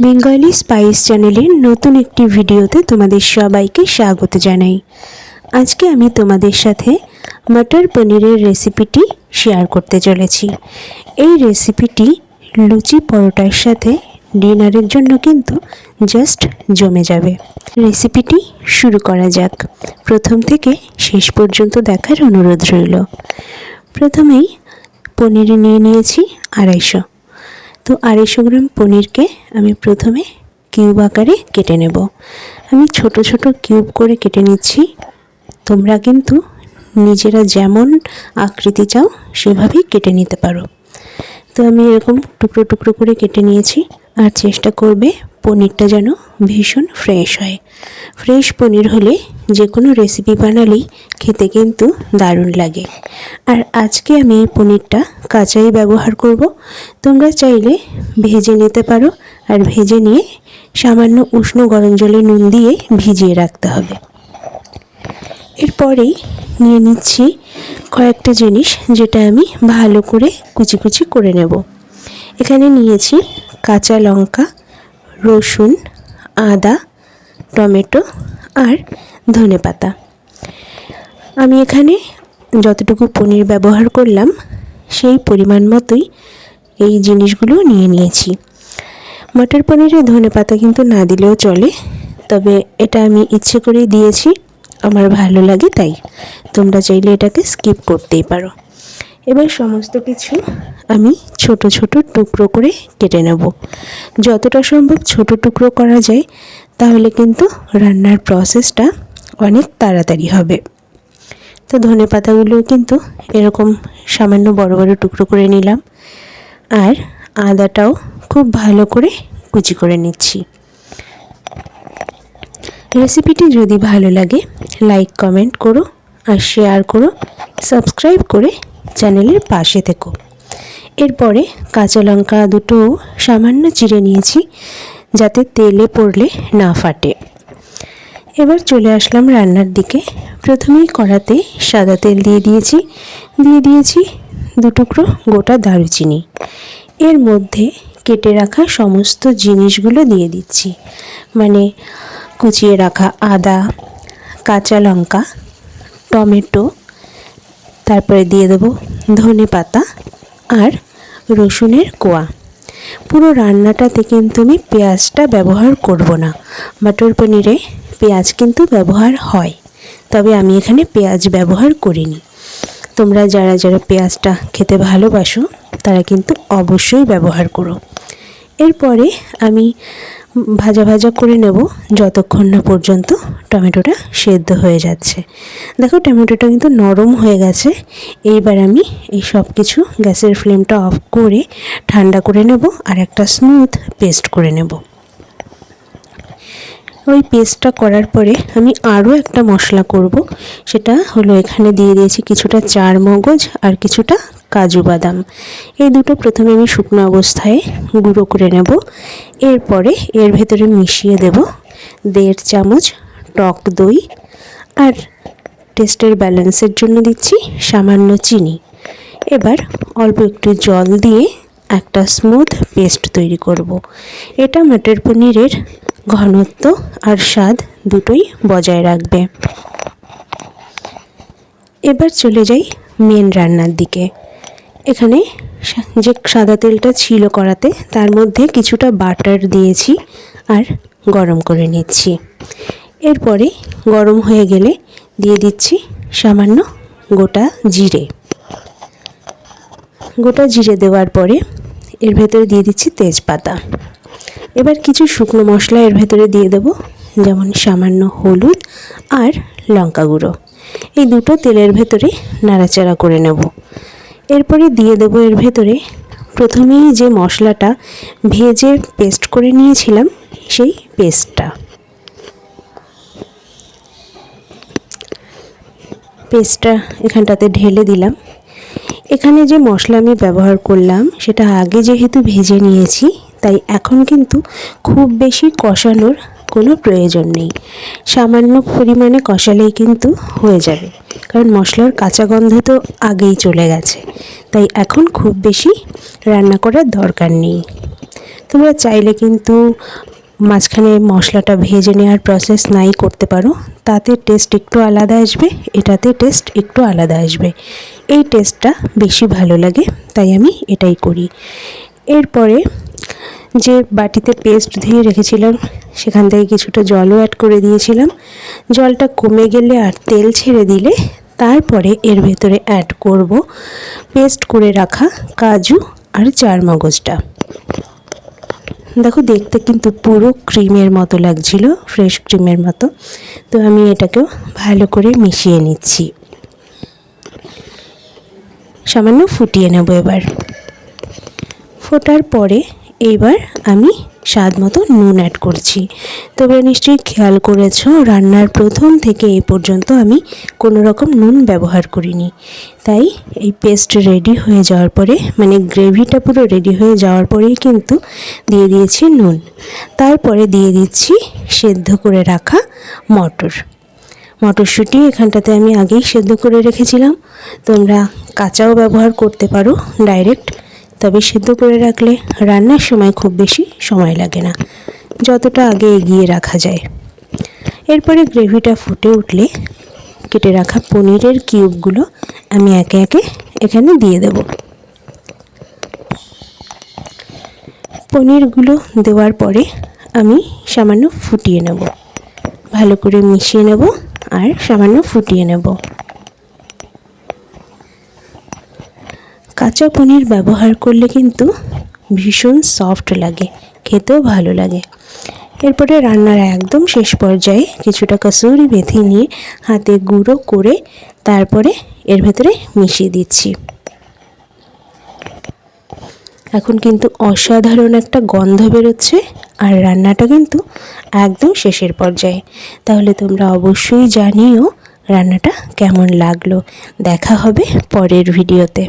Bengali spice চ্যানেলের নতুন একটি ভিডিওতে তোমাদের সবাইকে স্বাগত জানাই। আজকে আমি তোমাদের সাথে মটর পনিরের রেসিপিটি শেয়ার করতে চলেছি। এই রেসিপিটি লুচি পরোটার সাথে ডিনারের জন্য কিন্তু জাস্ট জমে যাবে। রেসিপিটি শুরু করা যাক। প্রথম থেকে শেষ পর্যন্ত দেখার অনুরোধ রইল। প্রথমেই পনির নিয়ে নিয়েছি 250। তো 250 গ্রাম পনিরকে আমি প্রথমে কিউব আকারে কেটে নেব। আমি ছোট ছোট কিউব করে কেটে নিচ্ছি। তোমরা কিন্তু নিজেরা যেমন আকৃতি চাও সেভাবেই কেটে নিতে পারো। তো আমি এরকম টুকরো টুকরো করে কেটে নিয়েছি। আর চেষ্টা করবে পনিরটা যেন ভীষণ ফ্রেশ হয়। ফ্রেশ পনির হলে যে কোনো রেসিপি বানালেই খেতে কিন্তু দারুণ লাগে। আর আজকে আমি এই পনিরটা কাঁচাই ব্যবহার করব। তোমরা চাইলে ভেজে নিতে পারো, আর ভেজে নিয়ে সামান্য উষ্ণ গরম জলে নুন দিয়ে ভিজিয়ে রাখতে হবে। এরপরেই নিয়ে নিচ্ছি কয়েকটা জিনিস, যেটা আমি ভালো করে কুচি কুচি করে নেব। এখানে নিয়েছি কাঁচা লঙ্কা, রসুন, আদা, টমেটো আর ধনেপাতা। আমি এখানে যতটুকু পনির ব্যবহার করলাম সেই পরিমাণ মতোই এই জিনিসগুলো নিয়ে নিয়েছি। মটর পনিরে ধনেপাতা কিন্তু না দিলেও চলে, তবে এটা আমি ইচ্ছে করেই দিয়েছি, আমার ভালো লাগে তাই। তোমরা চাইলে এটাকে স্কিপ করতেই পারো। এবার সমস্ত কিছু আমি ছোট ছোট টুকরো করে কেটে নেব। যতটা সম্ভব ছোট টুকরো করা যায়, তাহলে কিন্তু রান্নার প্রসেসটা অনেক তাড়াতাড়ি হবে। তো ধনেপাতাগুলো কিন্তু এরকম সামান্য বড় বড় টুকরো করে নিলাম। আর আদাটাও খুব ভালো করে কুচি করে নিচ্ছি। রেসিপিটি যদি ভালো লাগে লাইক কমেন্ট করো আর শেয়ার করো, সাবস্ক্রাইব করে চ্যানেলের পাশে থেকো। এরপরে কাঁচা লঙ্কা দুটোও সামান্য চিড়ে নিয়েছি, যাতে তেলে পড়লে না ফাটে। এবার চলে আসলাম রান্নার দিকে। প্রথমেই কড়াতে সাদা তেল দিয়ে দিয়েছি 2 টুকরো গোটা দারুচিনি। এর মধ্যে কেটে রাখা সমস্ত জিনিসগুলো দিয়ে দিচ্ছি, মানে কুচিয়ে রাখা আদা, কাঁচা লঙ্কা, টমেটো, তারপরে দিয়ে দেবো ধনেপাতা আর রসুনের কোয়া। পুরো রান্নাটাতে কিন্তু আমি পেঁয়াজটা ব্যবহার করব না। মটর পনিরে পেঁয়াজ কিন্তু ব্যবহার হয়, তবে আমি এখানে পেঁয়াজ ব্যবহার করিনি। তোমরা যারা যারা পেঁয়াজটা খেতে ভালোবাসো তারা কিন্তু অবশ্যই ব্যবহার করো। এরপরে আমি ভাজা ভাজা করে নেব যতক্ষণ না পর্যন্ত টমেটোটা সেদ্ধ হয়ে যাচ্ছে। দেখো টমেটোটা কিন্তু নরম হয়ে গেছে। এইবার আমি এই সব কিছু গ্যাসের ফ্লেমটা অফ করে ঠান্ডা করে নেব আর একটা স্মুথ পেস্ট করে নেব। ওই পেস্টটা করার পরে আমি আরও একটা মশলা করব। সেটা হলো এখানে দিয়ে দিয়েছি কিছুটা চার মগজ আর কিছুটা কাজু বাদাম। এই দুটো প্রথমে আমি শুকনো অবস্থায় গুঁড়ো করে নেব। এরপরে এর ভেতরে মিশিয়ে দেব 1.5 চামচ টক দই, আর টেস্টের ব্যালেন্সের জন্য দিচ্ছি সামান্য চিনি। এবার অল্প একটু জল দিয়ে একটা স্মুথ পেস্ট তৈরি করব। এটা মটর পনিরের ঘনত্ব আর স্বাদ দুটোই বজায় রাখবে। এবার চলে যাই মেন রান্নার দিকে। এখানে যে সাদা তেলটা ছিল কড়াতে, তার মধ্যে কিছুটা বাটার দিয়েছি আর গরম করে নিচ্ছি। এরপরে গরম হয়ে গেলে দিয়ে দিচ্ছি সামান্য গোটা জিরে। গোটা জিরে দেওয়ার পরে এর ভেতরে দিয়ে দিচ্ছি তেজপাতা। এবার কিছু শুকনো মশলা এর ভেতরে দিয়ে দেব, যেমন সামান্য হলুদ আর লঙ্কা গুঁড়ো। এই দুটো তেলের ভেতরে নাড়াচাড়া করে নেব। এরপরে দিয়ে দেব এর ভেতরে প্রথমেই যে মশলাটা ভেজে পেস্ট করে নিয়েছিলাম সেই পেস্টটা এখানটাতে ঢেলে দিলাম। এখানে যে মশলা আমি ব্যবহার করলাম সেটা আগে যেহেতু ভেজে নিয়েছি, তাই এখন কিন্তু খুব বেশি কষানোর কোনো প্রয়োজন নেই। সামান্য পরিমাণে কষালেই কিন্তু হয়ে যাবে, কারণ মশলার কাঁচা গন্ধ তো আগেই চলে গেছে। তাই এখন খুব বেশি রান্না করার দরকার নেই। তোমরা চাইলে কিন্তু মাঝখানে মশলাটা ভেজে নেওয়ার প্রসেস নাই করতে পারো, তাতে টেস্ট একটু আলাদা আসবে, এটাতে টেস্ট একটু আলাদা আসবে। এই টেস্টটা বেশি ভালো লাগে, তাই আমি এটাই করি। এরপরে যে বাটিতে পেস্ট ধুয়ে রেখেছিলাম সেখান থেকে কিছুটা জলও অ্যাড করে দিয়েছিলাম। জলটা কমে গেলে আর তেল ছেড়ে দিলে তারপরে এর ভেতরে অ্যাড করব পেস্ট করে রাখা কাজু আর চারমগজটা। দেখো দেখতে কিন্তু পুরো ক্রিমের মতো লাগছিল, ফ্রেশ ক্রিমের মতো। তো আমি এটাকেও ভালো করে মিশিয়ে নিচ্ছি, সামান্য ফুটিয়ে নেব। এবার ফোটার পরে এইবার আমি স্বাদ মতো নুন অ্যাড করছি। তোমরা নিশ্চয়ই খেয়াল করেছো রান্নার প্রথম থেকে এই পর্যন্ত আমি কোনো রকম নুন ব্যবহার করিনি। তাই এই পেস্ট রেডি হয়ে যাওয়ার পরে, মানে গ্রেভিটা পুরো রেডি হয়ে যাওয়ার পরেই কিন্তু দিয়ে দিয়েছি নুন। তারপরে দিয়ে দিচ্ছি সেদ্ধ করে রাখা মটরশুঁটি। এখানটাতে আমি আগেই সেদ্ধ করে রেখেছিলাম, তোমরা কাঁচাও ব্যবহার করতে পারো ডাইরেক্ট, তবে সেদ্ধ করে রাখলে রান্নার সময় খুব বেশি সময় লাগে না, যতটা আগে এগিয়ে রাখা যায়। এরপরে গ্রেভিটা ফুটে উঠলে কেটে রাখা পনিরের কিউবগুলো আমি একে একে এখানে দিয়ে দেব। পনিরগুলো দেওয়ার পরে আমি সামান্য ফুটিয়ে নেব, ভালো করে মিশিয়ে নেব আর সামান্য ফুটিয়ে নেব। কাঁচা পনির ব্যবহার করলে কিন্তু ভীষণ সফট লাগে, খেতেও ভালো লাগে। এরপরে রান্নার একদম শেষ পর্যায়ে কিছুটা কসুরি মেথি নিয়ে হাতে গুঁড়ো করে তারপরে এর ভেতরে মিশিয়ে দিচ্ছি। এখন কিন্তু অসাধারণ একটা গন্ধ বেরোচ্ছে আর রান্নাটা কিন্তু একদম শেষের পর্যায়ে। তাহলে তোমরা অবশ্যই জানিও রান্নাটা কেমন লাগলো। দেখা হবে পরের ভিডিওতে।